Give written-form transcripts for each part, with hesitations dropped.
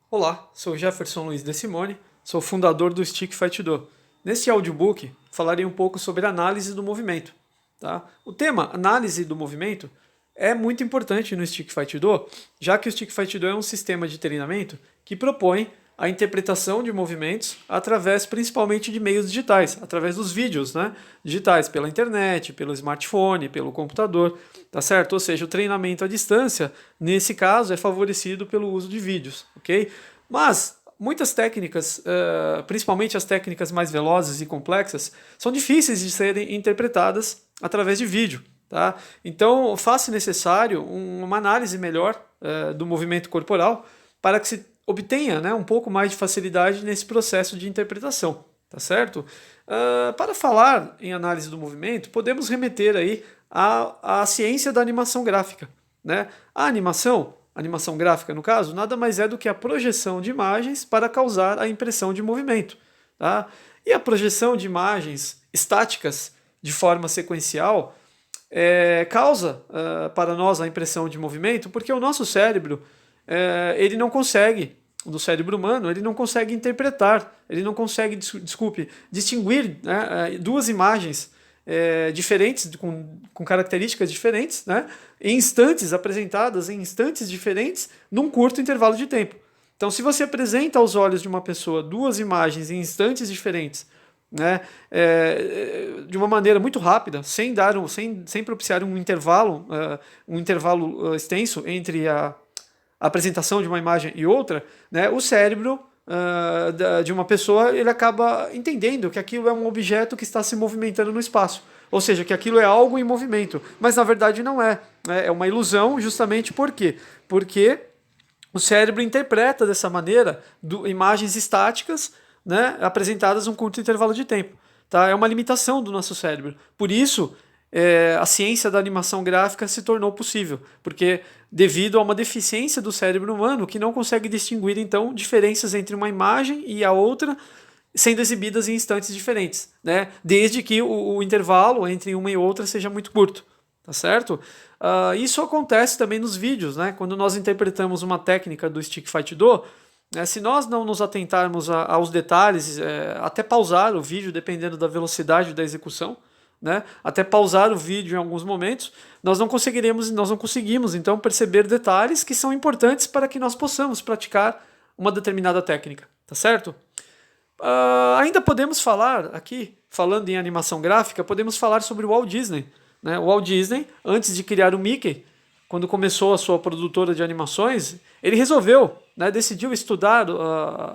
Olá, sou Jefferson Luiz De Simone, sou fundador do Stick Fight Do. Neste audiobook, falarei um pouco sobre análise do movimento. Tá? O tema análise do movimento é muito importante no Stick Fight Do, já que o Stick Fight Do é um sistema de treinamento que propõe a interpretação de movimentos através principalmente de meios digitais, através dos vídeos, né, digitais, pela internet, pelo smartphone, pelo computador, tá certo? Ou seja, o treinamento à distância, nesse caso, é favorecido pelo uso de vídeos, ok? Mas muitas técnicas, principalmente as técnicas mais velozes e complexas, são difíceis de serem interpretadas através de vídeo. Tá? Então, faça necessário uma análise melhor do movimento corporal para que se obtenha, né, um pouco mais de facilidade nesse processo de interpretação, tá certo? Para falar em análise do movimento, podemos remeter aí à ciência da animação gráfica, né? A animação gráfica no caso, nada mais é do que a projeção de imagens para causar a impressão de movimento, tá? E a projeção de imagens estáticas de forma sequencial causa para nós a impressão de movimento, porque o nosso cérebro ele não consegue, do cérebro humano, ele não consegue interpretar, ele não consegue, distinguir, né, duas imagens diferentes, com características diferentes, né, em instantes apresentadas em instantes diferentes, num curto intervalo de tempo. Então, se você apresenta aos olhos de uma pessoa duas imagens em instantes diferentes, né, de uma maneira muito rápida, sem propiciar um intervalo extenso entre a apresentação de uma imagem e outra, né, o cérebro de uma pessoa ele acaba entendendo que aquilo é um objeto que está se movimentando no espaço. Ou seja, que aquilo é algo em movimento. Mas na verdade não é. É uma ilusão justamente por quê? Porque o cérebro interpreta dessa maneira imagens estáticas, né, apresentadas em um curto intervalo de tempo. Tá? É uma limitação do nosso cérebro. Por isso, a ciência da animação gráfica se tornou possível, porque devido a uma deficiência do cérebro humano que não consegue distinguir então diferenças entre uma imagem e a outra sendo exibidas em instantes diferentes, né? Desde que o intervalo entre uma e outra seja muito curto, tá certo? Isso acontece também nos vídeos, né? Quando nós interpretamos uma técnica do Stick Fight Do, se nós não nos atentarmos aos detalhes, até pausar o vídeo, dependendo da velocidade da execução, né, até pausar o vídeo em alguns momentos, nós não conseguimos então perceber detalhes que são importantes para que nós possamos praticar uma determinada técnica, tá certo? Ainda podemos falar aqui, falando em animação gráfica, podemos falar sobre o Walt Disney. Né? O Walt Disney, antes de criar o Mickey, quando começou a sua produtora de animações, ele resolveu, né, decidiu estudar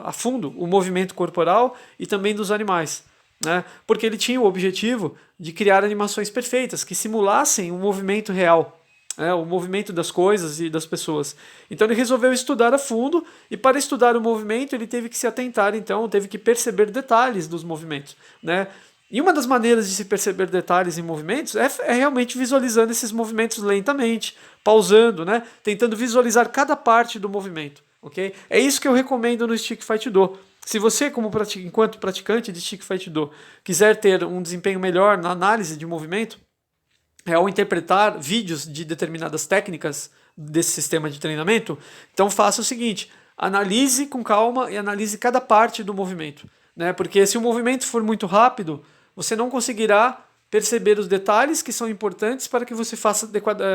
a fundo o movimento corporal e também dos animais. Né, porque ele tinha o objetivo de criar animações perfeitas, que simulassem um movimento real, o movimento das coisas e das pessoas. Então ele resolveu estudar a fundo, e para estudar o movimento ele teve que se atentar, então, teve que perceber detalhes dos movimentos. Né? E uma das maneiras de se perceber detalhes em movimentos é realmente visualizando esses movimentos lentamente, pausando, né? Tentando visualizar cada parte do movimento. Okay? É isso que eu recomendo no Stick Fight Do. Se você, enquanto praticante de Stick Fight Do, quiser ter um desempenho melhor na análise de movimento, ao interpretar vídeos de determinadas técnicas desse sistema de treinamento, então faça o seguinte: analise com calma e analise cada parte do movimento. Né? Porque se o movimento for muito rápido, você não conseguirá perceber os detalhes que são importantes para que você faça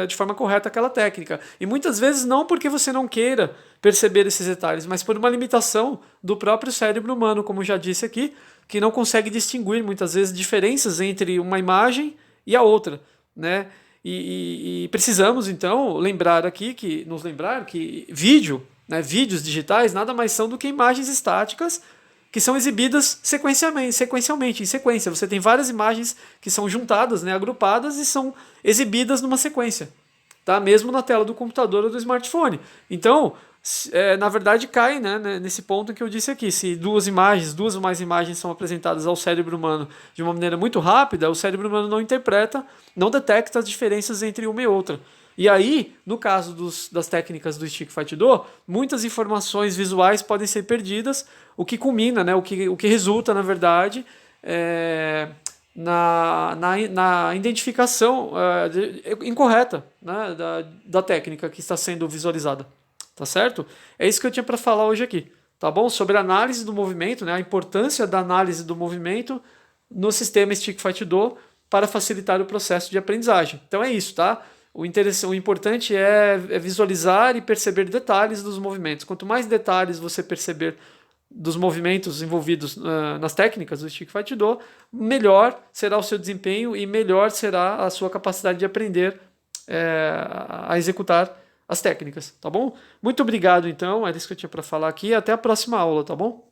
de forma correta aquela técnica. E muitas vezes não porque você não queira perceber esses detalhes, mas por uma limitação do próprio cérebro humano, como já disse aqui, que não consegue distinguir muitas vezes diferenças entre uma imagem e a outra. Né? E precisamos então nos lembrar que vídeos digitais nada mais são do que imagens estáticas que são exibidas sequencialmente, em sequência. Você tem várias imagens que são juntadas, né, agrupadas, e são exibidas numa sequência, tá? Mesmo na tela do computador ou do smartphone. Então, na verdade, cai, né, nesse ponto que eu disse aqui. Se duas ou mais imagens são apresentadas ao cérebro humano de uma maneira muito rápida, o cérebro humano não interpreta, não detecta as diferenças entre uma e outra. E aí, no caso das técnicas do Stick Fight Do, muitas informações visuais podem ser perdidas, o que culmina, né, o que resulta, na verdade, na identificação incorreta, né, da técnica que está sendo visualizada. tá certo? É isso que eu tinha para falar hoje aqui, tá bom? Sobre a análise do movimento, né? A importância da análise do movimento no sistema Stick Fight Do para facilitar o processo de aprendizagem. Então é isso, tá? O importante é visualizar e perceber detalhes dos movimentos. Quanto mais detalhes você perceber dos movimentos envolvidos nas técnicas do Stick Fight Do, melhor será o seu desempenho e melhor será a sua capacidade de aprender a executar as técnicas, tá bom? Muito obrigado, então, era isso que eu tinha para falar aqui. Até a próxima aula, tá bom?